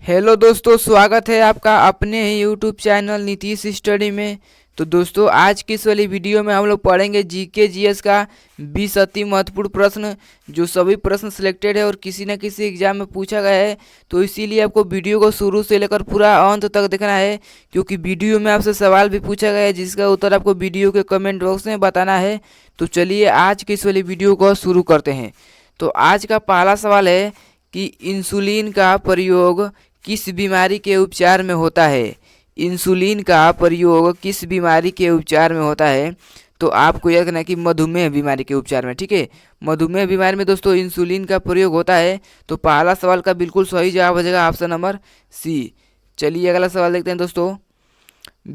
Hello दोस्तों, स्वागत है आपका अपने ही यूट्यूब चैनल नीतीश स्टडी में। तो दोस्तों, आज की इस वाली वीडियो में हम लोग पढ़ेंगे जीके जीएस का 20 अति महत्वपूर्ण प्रश्न, जो सभी प्रश्न सिलेक्टेड है और किसी न किसी एग्जाम में पूछा गया है। तो इसीलिए आपको वीडियो को शुरू से लेकर पूरा अंत तक देखना है, क्योंकि वीडियो में आपसे सवाल भी पूछा गया है जिसका उत्तर आपको वीडियो के कमेंट बॉक्स में बताना है। तो चलिए आज की इस वाली वीडियो को शुरू करते हैं। तो आज का पहला सवाल है कि इंसुलिन का प्रयोग किस बीमारी के उपचार में होता है। इंसुलिन का प्रयोग किस बीमारी के उपचार में होता है? तो आपको याद रखना है कि मधुमेह बीमारी के उपचार में। ठीक है, मधुमेह बीमारी में दोस्तों इंसुलिन का प्रयोग होता है। तो पहला सवाल का बिल्कुल सही जवाब हो जाएगा ऑप्शन नंबर सी। चलिए अगला सवाल देखते हैं दोस्तों।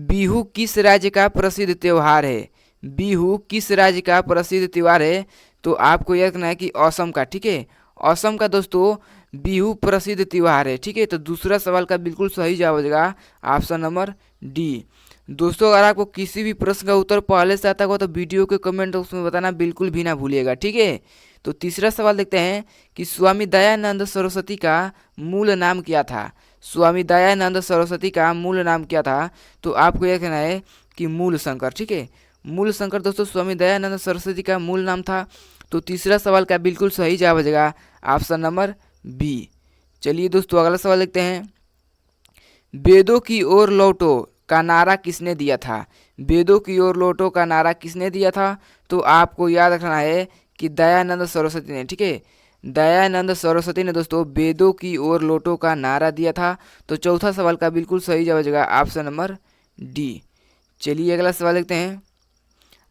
बिहू किस राज्य का प्रसिद्ध त्यौहार है? बिहू किस राज्य का प्रसिद्ध त्यौहार है? तो आपको याद रखना है कि असम का। ठीक है, असम का दोस्तों बिहू प्रसिद्ध त्यौहार है। ठीक है, तो दूसरा सवाल का बिल्कुल सही जवाब हो जाएगा ऑप्शन नंबर डी। दोस्तों, अगर आपको किसी भी प्रश्न का उत्तर पहले से आता हो तो वीडियो के कमेंट बॉक्स में बताना बिल्कुल भी ना भूलिएगा। ठीक है, तो तीसरा सवाल देखते हैं कि स्वामी दयानंद सरस्वती का मूल नाम क्या था? स्वामी दयानंद सरस्वती का मूल नाम क्या था? तो आपको यह कहना है कि मूल शंकर। ठीक है, मूल शंकर दोस्तों स्वामी दयानंद सरस्वती का मूल नाम था। तो तीसरा सवाल का बिल्कुल सही जवाब हो जाएगा ऑप्शन नंबर बी। चलिए दोस्तों अगला सवाल देखते हैं। वेदों की ओर लौटो का नारा किसने दिया था? वेदों की ओर लौटो का नारा किसने दिया था? तो आपको याद रखना है कि दयानंद सरस्वती ने। ठीक है, दयानंद सरस्वती ने दोस्तों वेदों की ओर लौटो का नारा दिया था। तो चौथा सवाल का बिल्कुल सही जवाब हो जाएगा ऑप्शन नंबर डी। चलिए अगला सवाल देखते हैं।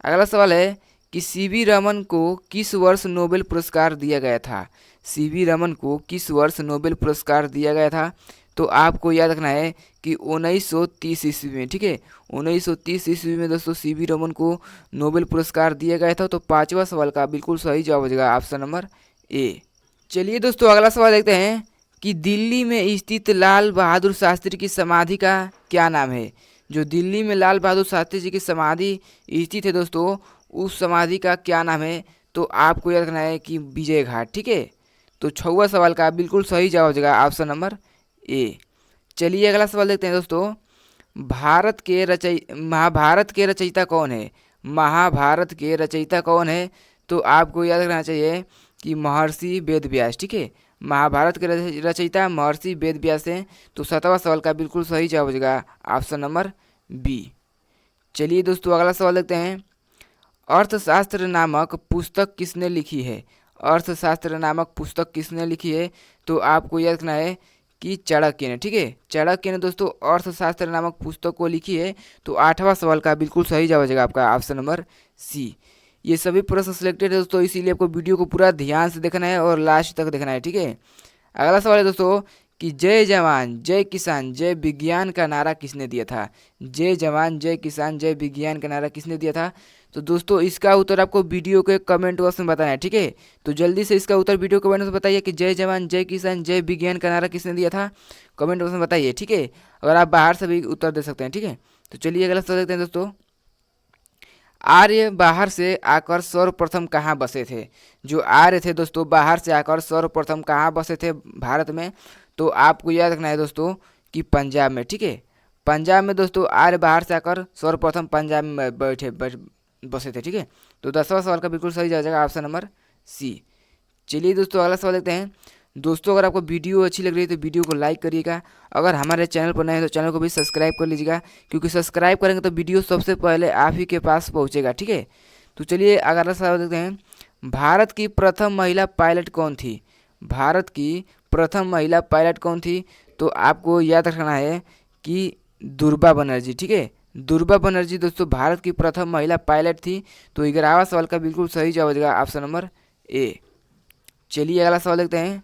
अगला सवाल है कि सीवी रमन को किस वर्ष नोबेल पुरस्कार दिया गया था? सीवी रमन को किस वर्ष नोबेल पुरस्कार दिया गया था? तो आपको याद रखना है कि 1930 ईस्वी में। ठीक है, 1930 ईस्वी में दोस्तों सीवी रमन को नोबेल पुरस्कार दिया गया था। तो पांचवा सवाल का बिल्कुल सही जवाब हो जाएगा ऑप्शन नंबर ए। चलिए दोस्तों अगला सवाल देखते हैं कि दिल्ली में स्थित लाल बहादुर शास्त्री की समाधि का क्या नाम है? जो दिल्ली में लाल बहादुर शास्त्री जी की समाधि स्थित है दोस्तों, उस समाधि का क्या नाम है? तो आपको याद रखना है कि विजय घाट। ठीक है, तो छठवां सवाल का बिल्कुल सही जवाब हो जाएगा ऑप्शन नंबर ए। चलिए अगला सवाल देखते हैं दोस्तों। महाभारत के रचयिता कौन है? महाभारत के रचयिता कौन है? तो आपको याद रखना चाहिए कि महर्षि वेदव्यास। ठीक है, महाभारत के रचयिता महर्षि वेदव्यास हैं। तो सातवां सवाल का बिल्कुल सही जवाब हो जाएगा ऑप्शन नंबर बी। चलिए दोस्तों अगला सवाल देखते हैं। अर्थशास्त्र नामक पुस्तक किसने लिखी है? अर्थशास्त्र नामक पुस्तक किसने लिखी है? तो आपको याद रखना है कि चाणक्य ने। ठीक है, चाणक्य ने दोस्तों अर्थशास्त्र नामक पुस्तक को लिखी है। तो आठवां सवाल का बिल्कुल सही जवाब हो जाएगा आपका ऑप्शन नंबर सी। ये सभी प्रश्न सिलेक्टेड है दोस्तों, इसीलिए आपको वीडियो को पूरा ध्यान से देखना है और लास्ट तक देखना है। ठीक है, अगला सवाल है दोस्तों कि जय जवान जय किसान जय विज्ञान का नारा किसने दिया था? जय जवान जय किसान जय विज्ञान का नारा किसने दिया था? तो दोस्तों इसका उत्तर आपको वीडियो के कमेंट बॉक्स में बताना है। ठीक है, तो जल्दी से इसका उत्तर वीडियो कमेंट में बताइए कि जय जवान जय किसान जय विज्ञान का नारा किसने दिया था? कमेंट बॉक्स में बताइए। ठीक है, अगर आप बाहर से भी उत्तर दे सकते हैं। ठीक है, तो चलिए अगला सवाल देखते हैं दोस्तों। आर्य बाहर से आकर सर्वप्रथम कहाँ बसे थे? जो आर्य थे दोस्तों बाहर से आकर सर्वप्रथम कहाँ बसे थे भारत में? तो आपको याद रखना है दोस्तों कि पंजाब में। ठीक है, पंजाब में दोस्तों आर्य बाहर से आकर सर्वप्रथम पंजाब में बसे थे। ठीक है, तो 10वां सवाल का बिल्कुल सही जाएगा ऑप्शन नंबर सी। चलिए दोस्तों अगला सवाल देखते हैं। दोस्तों अगर आपको वीडियो अच्छी लग रही है तो वीडियो को लाइक करिएगा। अगर हमारे चैनल पर नए हैं तो चैनल को भी सब्सक्राइब कर लीजिएगा, क्योंकि सब्सक्राइब करेंगे तो वीडियो सबसे पहले आप ही के पास पहुंचेगा। ठीक है, तो चलिए अगला सवाल देखते हैं। भारत की प्रथम महिला पायलट कौन थी? भारत की प्रथम महिला पायलट कौन थी? तो आपको याद रखना है कि दुर्गा बनर्जी। ठीक है, दुर्गा बनर्जी दोस्तों भारत की प्रथम महिला पायलट थी। तो 11वां सवाल का बिल्कुल सही जवाब हो जाएगा ऑप्शन नंबर ए। चलिए अगला सवाल देखते हैं।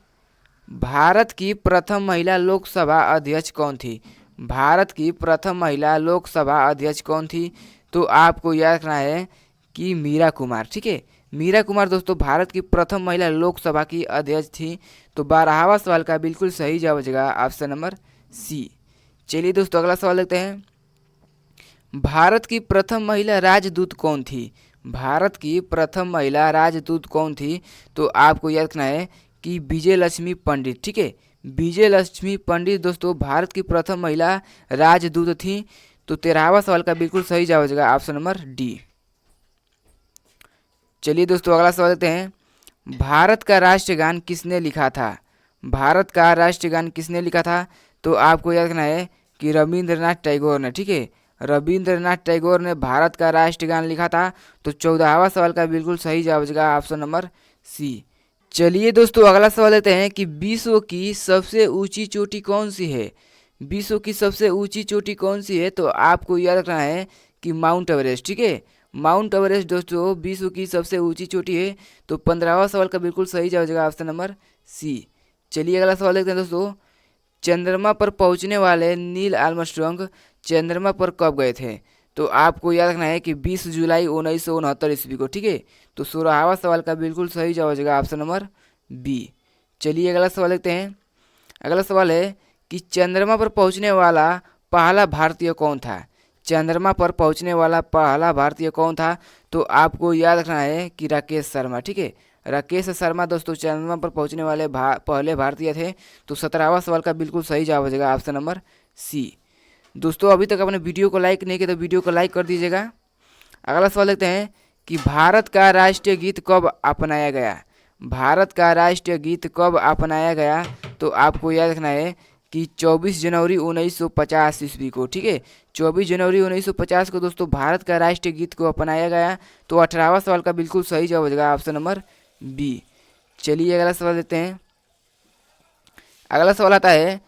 भारत की प्रथम महिला लोकसभा अध्यक्ष कौन थी? भारत की प्रथम महिला लोकसभा अध्यक्ष कौन थी? तो आपको याद रखना है कि मीरा कुमार। ठीक है, मीरा कुमार दोस्तों भारत की प्रथम महिला लोकसभा की अध्यक्ष थी। तो 12वां सवाल का बिल्कुल सही जवाब हो जाएगा ऑप्शन नंबर सी। चलिए दोस्तों अगला सवाल देखते हैं। भारत की प्रथम महिला राजदूत कौन थी? भारत की प्रथम महिला राजदूत कौन थी? तो आपको याद रखना है कि विजय लक्ष्मी पंडित। ठीक है, विजय लक्ष्मी पंडित दोस्तों भारत की प्रथम महिला राजदूत थी। तो 13वां सवाल का बिल्कुल सही जवाब हो जाएगा ऑप्शन नंबर डी। चलिए दोस्तों अगला सवाल देते हैं, भारत का राष्ट्रगान किसने लिखा था? भारत का राष्ट्रगान किसने लिखा था? तो आपको याद रखना है कि रविंद्रनाथ टैगोर ने। ठीक है, रविंद्रनाथ टैगोर ने भारत का राष्ट्रगान लिखा था। तो 14वां सवाल का बिल्कुल सही जवाब हो जाएगा ऑप्शन नंबर सी। चलिए दोस्तों अगला सवाल लेते हैं कि विश्व की सबसे ऊंची चोटी कौन सी है? विश्व की सबसे ऊंची चोटी कौन सी है? तो आपको याद रखना है कि माउंट एवरेस्ट। ठीक है, माउंट एवरेस्ट दोस्तों विश्व की सबसे ऊंची चोटी है। तो 15वां सवाल का बिल्कुल सही जवाब हो जाएगा ऑप्शन नंबर सी। चलिए अगला सवाल देखते हैं दोस्तों, चंद्रमा पर पहुंचने वाले नील आर्मस्ट्रांग चंद्रमा पर कब गए थे? तो आपको याद रखना है कि 20 जुलाई 1969 ईस्वी को। ठीक है, तो 16वां सवाल का बिल्कुल सही जवाब हो जाएगा ऑप्शन नंबर बी। चलिए अगला सवाल देखते हैं। अगला सवाल है कि चंद्रमा पर पहुंचने वाला पहला भारतीय कौन था? चंद्रमा पर पहुंचने वाला पहला भारतीय कौन था? तो आपको याद रखना है कि राकेश शर्मा। ठीक है, राकेश शर्मा दोस्तों चंद्रमा पर पहुंचने वाले पहले भारतीय थे। तो 17वां सवाल का बिल्कुल सही जवाब हो जाएगा ऑप्शन नंबर सी। दोस्तों अभी तक आपने वीडियो को लाइक नहीं किया तो वीडियो को लाइक कर दीजिएगा। अगला सवाल देखते हैं कि भारत का राष्ट्रीय गीत कब अपनाया गया? भारत का राष्ट्रीय गीत कब अपनाया गया? तो आपको याद रखना है कि 24 जनवरी 1950 ईस्वी को। ठीक है, 24 जनवरी 1950 को दोस्तों भारत का राष्ट्रीय गीत को अपनाया गया। तो 18वां सवाल का बिल्कुल सही जवाब हो जाएगा ऑप्शन नंबर बी। चलिए अगला सवाल देते हैं। अगला सवाल आता है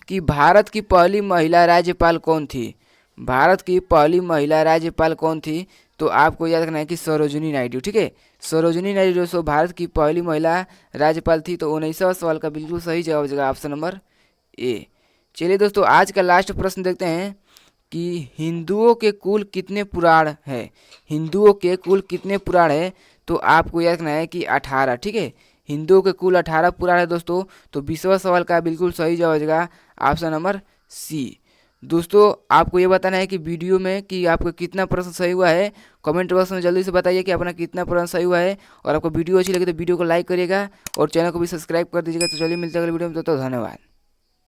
कि भारत की पहली महिला राज्यपाल कौन थी? भारत की पहली महिला राज्यपाल कौन थी? तो आपको याद रखना है कि सरोजिनी नायडू। ठीक है, सरोजिनी नायडू दोस्तों भारत की पहली महिला राज्यपाल थी। तो 19वां सवाल का बिल्कुल सही जवाब हो जाएगा ऑप्शन नंबर ए। चलिए दोस्तों आज का लास्ट प्रश्न देखते हैं कि हिंदुओं के कुल कितने पुराण है? हिंदुओं के कुल कितने पुराण है? तो आपको याद रखना है कि 18। ठीक है, हिंदुओं के कुल 18 पुराण है दोस्तों। तो 20वां सवाल का बिल्कुल सही जवाब हो जाएगा ऑप्शन नंबर सी। दोस्तों आपको ये बताना है कि वीडियो में कि आपका कितना प्रश्न सही हुआ है। कमेंट बॉक्स में जल्दी से बताइए कि अपना कितना प्रश्न सही हुआ है। और आपको वीडियो अच्छी लगी तो वीडियो को लाइक करिएगा और चैनल को भी सब्सक्राइब कर दीजिएगा। तो चलिए मिलते हैं अगले वीडियो में, तो धन्यवाद।